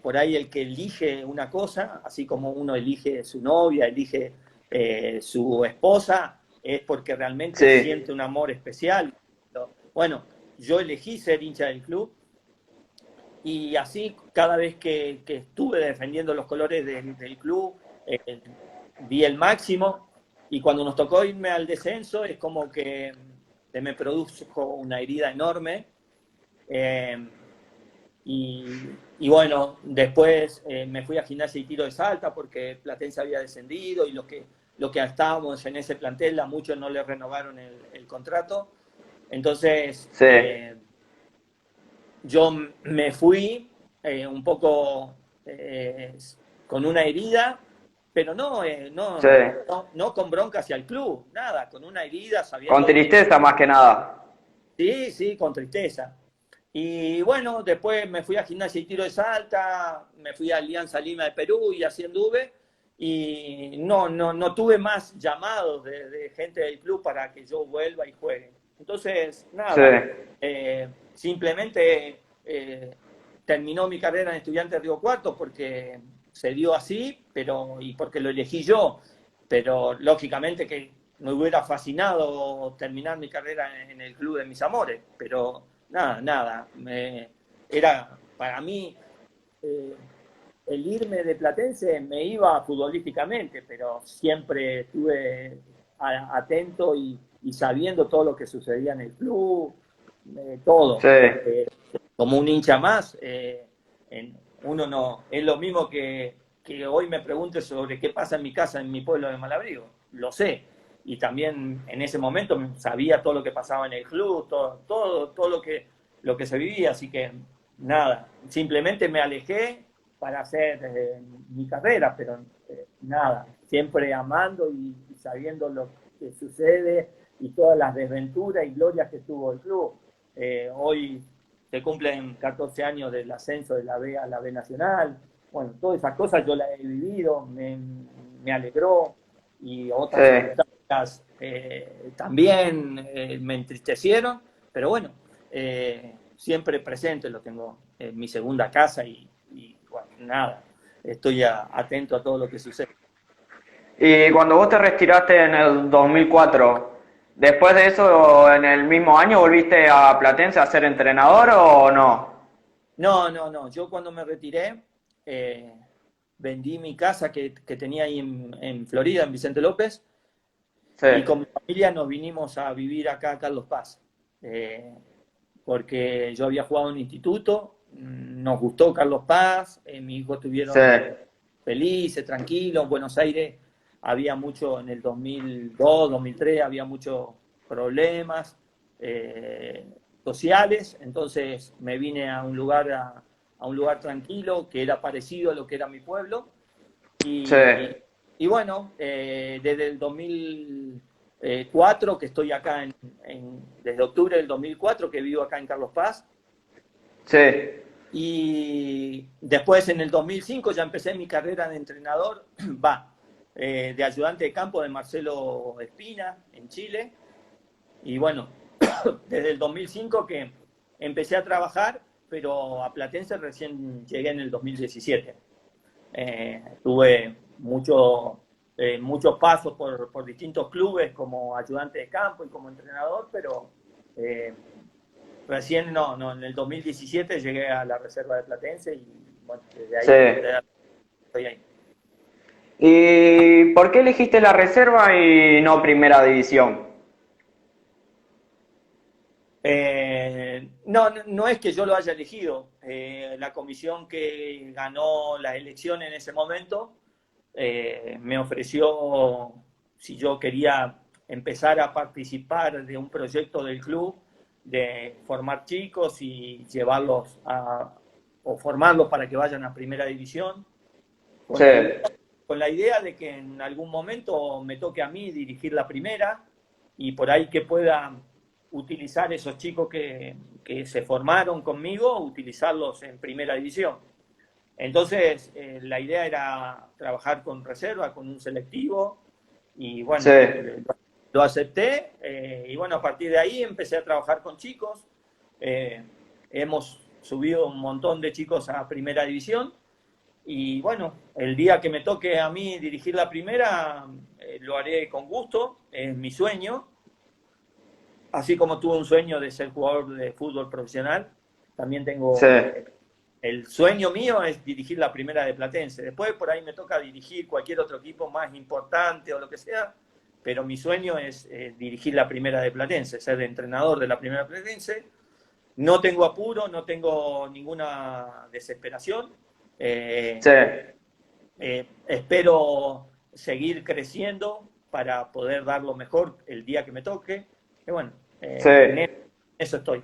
por ahí el que elige una cosa, así como uno elige su novia, elige su esposa, es porque realmente sí, siente un amor especial. Bueno, yo elegí ser hincha del club y así cada vez que estuve defendiendo los colores del club, di el máximo y cuando nos tocó irme al descenso es como que me produjo una herida enorme. Eh, y bueno, después me fui a Gimnasia y Tiro de Salta porque Platense había descendido y lo que estábamos en ese plantel a muchos no le renovaron el contrato. Entonces, sí, yo me fui un poco con una herida, pero sí. no con bronca hacia el club, nada, con una herida Con sabiendo que tristeza más que nada. sí, sí, con tristeza. Y bueno, después me fui a Gimnasia y Tiro de Salta, me fui a Alianza Lima de Perú y así anduve. Y no tuve más llamados de gente del club para que yo vuelva y juegue. Entonces, Sí, nada, simplemente terminó mi carrera en Estudiantes de Río Cuarto porque se dio así, y porque lo elegí yo. Pero lógicamente que me hubiera fascinado terminar mi carrera en el club de mis amores, pero nada, era para mí eh, el irme de Platense me iba futbolísticamente, pero siempre estuve atento y sabiendo todo lo que sucedía en el club, todo, sí. porque como un hincha más, uno no, es lo mismo que hoy me pregunte sobre qué pasa en mi casa, en mi pueblo de Malabrigo, lo sé, y también en ese momento sabía todo lo que pasaba en el club, todo lo que se vivía, así que nada, simplemente me alejé para hacer mi carrera, pero nada, siempre amando y sabiendo lo que sucede y todas las desventuras y glorias que tuvo el club. Hoy se cumplen 14 años del ascenso de la B a la B Nacional. Bueno, todas esas cosas yo las he vivido, me alegró y Sí. otras circunstancias también me entristecieron, pero bueno, siempre presente lo tengo en mi segunda casa y bueno, nada, estoy atento a todo lo que sucede. Y cuando vos te retiraste en el 2004, después de eso, en el mismo año, ¿volviste a Platense a ser entrenador o no? No, yo cuando me retiré, eh, vendí mi casa que tenía ahí en Florida, en Vicente López, Sí, y con mi familia nos vinimos a vivir acá a Carlos Paz, eh, porque yo había jugado en un instituto, nos gustó Carlos Paz, mis hijos sí, estuvieron felices, tranquilos, en Buenos Aires había mucho, en el 2002, 2003, había muchos problemas sociales, entonces me vine a un lugar, a un lugar tranquilo, que era parecido a lo que era mi pueblo, sí, y bueno, desde el 2004 que estoy acá, desde octubre del 2004 que vivo acá en Carlos Paz, sí, y después en el 2005 ya empecé mi carrera de entrenador, de ayudante de campo de Marcelo Espina en Chile, y bueno, desde el 2005 que empecé a trabajar, pero a Platense recién llegué en el 2017. Tuve muchos pasos por distintos clubes como ayudante de campo y como entrenador, pero eh, recién no, en el 2017 llegué a la reserva de Platense y bueno, Sí. desde ahí estoy ahí. ¿Y por qué elegiste la reserva y no primera división? No es que yo lo haya elegido. La comisión que ganó la elección en ese momento me ofreció si yo quería empezar a participar de un proyecto del club de formar chicos y llevarlos o formarlos para que vayan a primera división, con Sí, la idea, con la idea de que en algún momento me toque a mí dirigir la primera y por ahí que pueda utilizar esos chicos que se formaron conmigo, utilizarlos en primera división. Entonces, la idea era trabajar con reserva, con un selectivo, y sí, bueno, lo acepté, y bueno, a partir de ahí empecé a trabajar con chicos. Eh, Hemos subido un montón de chicos a primera división, y bueno, el día que me toque a mí dirigir la primera, lo haré con gusto, es mi sueño, así como tuve un sueño de ser jugador de fútbol profesional, también sí, tengo el sueño mío es dirigir la primera de Platense. Después por ahí me toca dirigir cualquier otro equipo más importante o lo que sea, pero mi sueño es dirigir la primera de Platense, ser entrenador de la primera Platense. No tengo apuro, no tengo ninguna desesperación. sí, Espero seguir creciendo para poder dar lo mejor el día que me toque. Y bueno, sí. en eso estoy.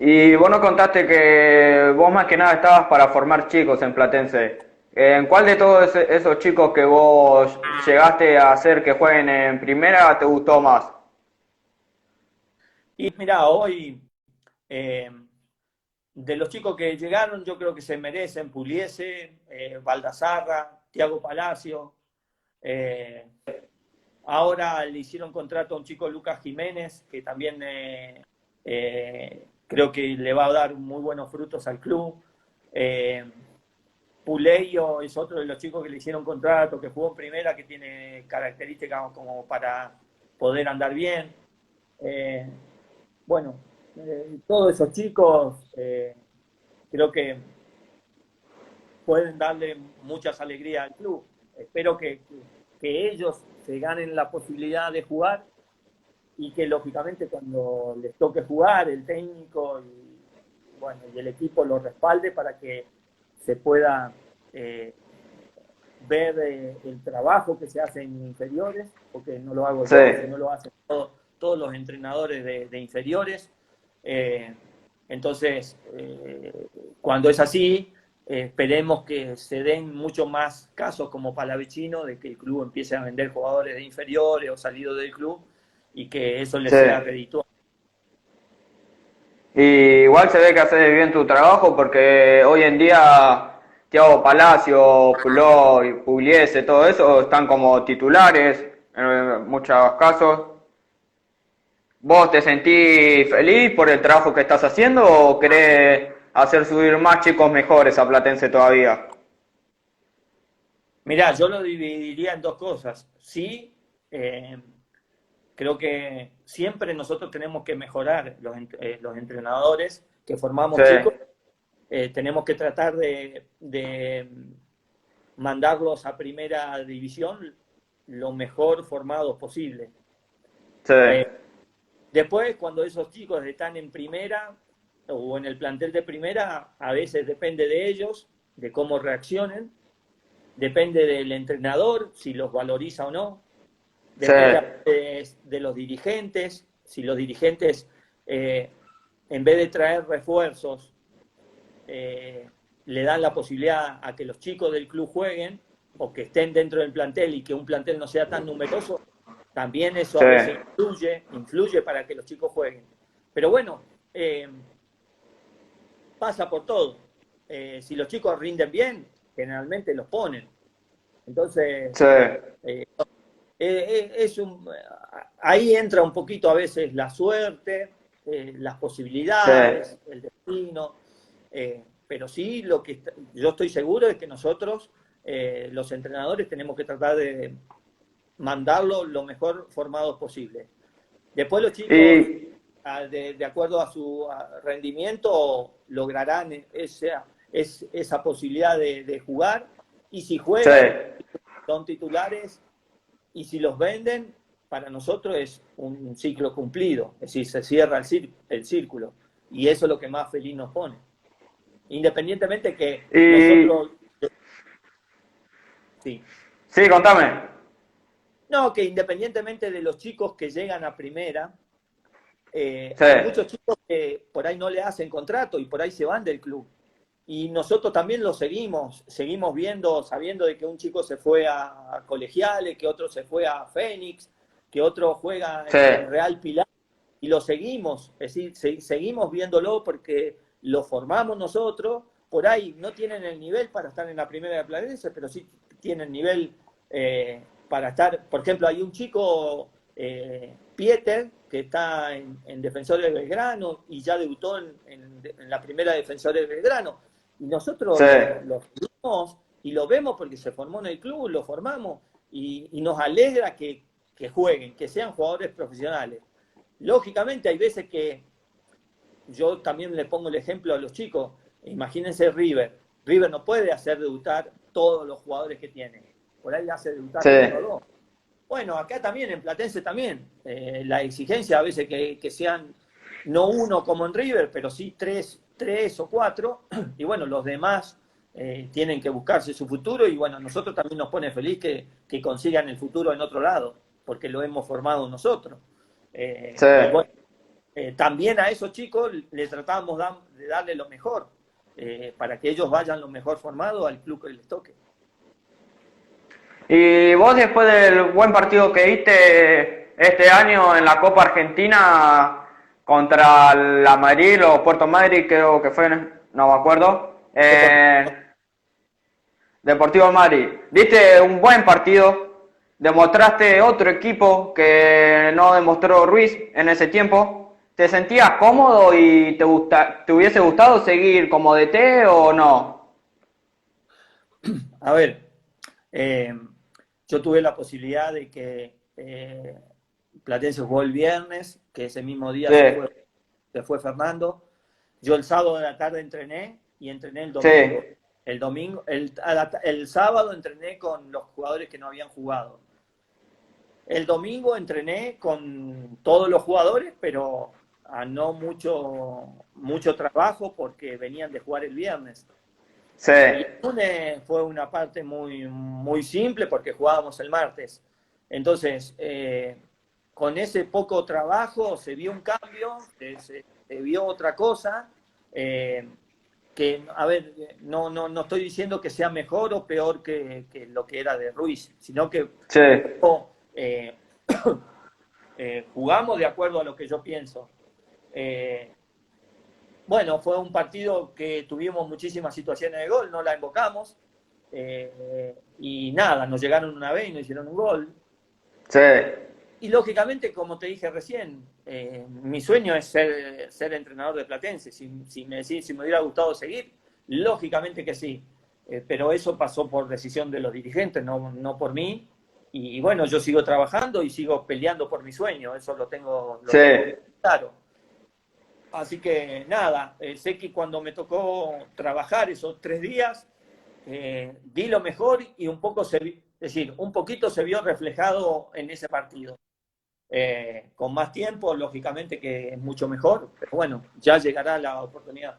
Y vos nos contaste que vos más que nada estabas para formar chicos en Platense. ¿En cuál de todos esos chicos que vos llegaste a hacer que jueguen en primera te gustó más? Y mira, hoy eh, de los chicos que llegaron, yo creo que se merecen Puliese, Baldazarra, Tiago Palacio. eh, Ahora le hicieron contrato a un chico, Lucas Jiménez, que también creo que le va a dar muy buenos frutos al club. Eh, Puleyo es otro de los chicos que le hicieron contrato, que jugó en primera, que tiene características como para poder andar bien. Eh, bueno, todos esos chicos creo que pueden darle muchas alegrías al club. Espero que ellos se ganen la posibilidad de jugar y que lógicamente cuando les toque jugar el técnico bueno, y el equipo lo respalde para que se pueda ver el trabajo que se hace en inferiores, porque no lo hago Sí. yo, sino lo hacen todos los entrenadores de inferiores. Eh, entonces, cuando es así, esperemos que se den muchos más casos como Palavecino, de que el club empiece a vender jugadores de inferiores o salidos del club y que eso les Sí. sea redituable. Y igual se ve que haces bien tu trabajo porque hoy en día Thiago Palacio, Puloy, Pugliese, todo eso están como titulares en muchos casos. ¿Vos te sentís feliz por el trabajo que estás haciendo o querés hacer subir más chicos mejores a Platense todavía? Mirá, yo lo dividiría en dos cosas. Sí, eh, creo que siempre nosotros tenemos que mejorar los entrenadores que Sí, formamos chicos. Tenemos que tratar de mandarlos a primera división lo mejor formados posible. sí, Después, cuando esos chicos están en primera o en el plantel de primera, a veces depende de ellos, de cómo reaccionen, depende del entrenador, si los valoriza o no, sí, depende de los dirigentes, si los dirigentes, en vez de traer refuerzos, le dan la posibilidad a que los chicos del club jueguen o que estén dentro del plantel y que un plantel no sea tan numeroso, también eso sí, a veces influye para que los chicos jueguen. Pero bueno, pasa por todo. Si los chicos rinden bien, generalmente los ponen. Entonces, sí, eh, ahí entra un poquito a veces la suerte, las sí. posibilidades, el destino, pero sí yo estoy seguro de que nosotros, los entrenadores, tenemos que tratar de mandarlo lo mejor formados posible. Después los chicos, Y de acuerdo a su rendimiento, lograrán esa posibilidad de jugar. Y si juegan, Sí. son titulares, y si los venden, para nosotros es un ciclo cumplido. Es decir, se cierra el círculo. Y eso es lo que más feliz nos pone. Independientemente que Y nosotros... Sí. sí, contame. No, que independientemente de los chicos que llegan a primera, Sí, hay muchos chicos que por ahí no le hacen contrato y por ahí se van del club. Y nosotros también lo seguimos viendo, sabiendo de que un chico se fue a Colegiales, que otro se fue a Fénix, que otro juega sí, en Real Pilar, y lo seguimos, es decir, seguimos viéndolo porque lo formamos nosotros. Por ahí no tienen el nivel para estar en la primera de Platense, pero sí tienen nivel para estar. Por ejemplo, hay un chico, Pieter, que está en Defensor de Belgrano y ya debutó en la primera Defensor de Belgrano. Y nosotros sí, lo seguimos y lo vemos porque se formó en el club, lo formamos y nos alegra que jueguen, que sean jugadores profesionales. Lógicamente hay veces que yo también le pongo el ejemplo a los chicos. Imagínense River. River no puede hacer debutar todos los jugadores que tiene. Por ahí hace debutar sí, uno o dos. Bueno, acá también, en Platense también. La exigencia a veces que sean no uno como en River, pero sí tres o cuatro. Y bueno, los demás tienen que buscarse su futuro. Y bueno, a nosotros también nos pone feliz que consigan el futuro en otro lado, porque lo hemos formado nosotros. sí. Y bueno, también a esos chicos le tratamos de darle lo mejor, para que ellos vayan lo mejor formados al club que les toque. Y vos después del buen partido que diste este año en la Copa Argentina contra la Madrid o Puerto Madrid, creo que fue, no me acuerdo, Deportivo Madrid, diste un buen partido, demostraste otro equipo que no demostró Ruiz en ese tiempo. ¿Te sentías cómodo y te hubiese gustado seguir como DT o no? A ver, yo tuve la posibilidad de que Platense jugó el viernes, que ese mismo día Sí, se fue Fernando. Yo el sábado de la tarde entrené y entrené el sí, domingo. El sábado entrené con los jugadores que no habían jugado. El domingo entrené con todos los jugadores, pero a no mucho trabajo porque venían de jugar el viernes. sí, Y el lunes fue una parte muy simple porque jugábamos el martes. Entonces, con ese poco trabajo se vio un cambio, se vio otra cosa, que, a ver, no estoy diciendo que sea mejor o peor que lo que era de Ruiz, sino que sí, eh, jugamos de acuerdo a lo que yo pienso. Bueno, fue un partido que tuvimos muchísimas situaciones de gol, no la invocamos, y nada, nos llegaron una vez y nos hicieron un gol. sí, Y lógicamente, como te dije recién, mi sueño es ser entrenador de Platense. Si me decís si me hubiera gustado seguir, lógicamente que sí. Pero eso pasó por decisión de los dirigentes, no por mí. Y bueno, yo sigo trabajando y sigo peleando por mi sueño, eso lo tengo sí. bien claro. Así que nada, sé que cuando me tocó trabajar esos 3 días, di lo mejor y un poquito se vio reflejado en ese partido. Con más tiempo, lógicamente que es mucho mejor, pero bueno, ya llegará la oportunidad.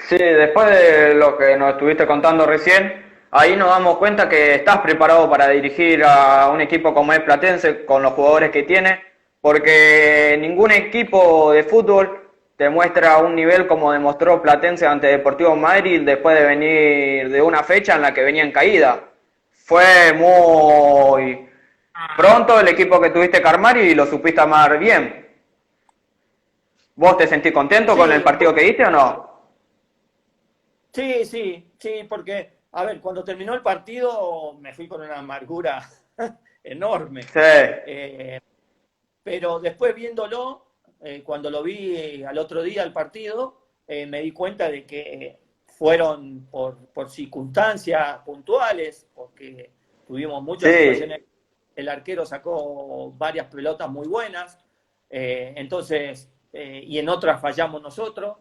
Sí, después de lo que nos estuviste contando recién, ahí nos damos cuenta que estás preparado para dirigir a un equipo como es Platense con los jugadores que tiene, porque ningún equipo de fútbol te muestra un nivel como demostró Platense ante Deportivo Madrid después de venir de una fecha en la que venía en caída. Fue muy pronto el equipo que tuviste que armar y lo supiste armar bien. ¿Vos te sentís contento con el Sí, partido que diste o no? sí, porque, a ver, cuando terminó el partido me fui con una amargura enorme. Sí, Eh, pero después viéndolo, cuando lo vi al otro día el partido, me di cuenta de que fueron por circunstancias puntuales, porque tuvimos muchas sí, situaciones. El arquero sacó varias pelotas muy buenas, Entonces, y en otras fallamos nosotros.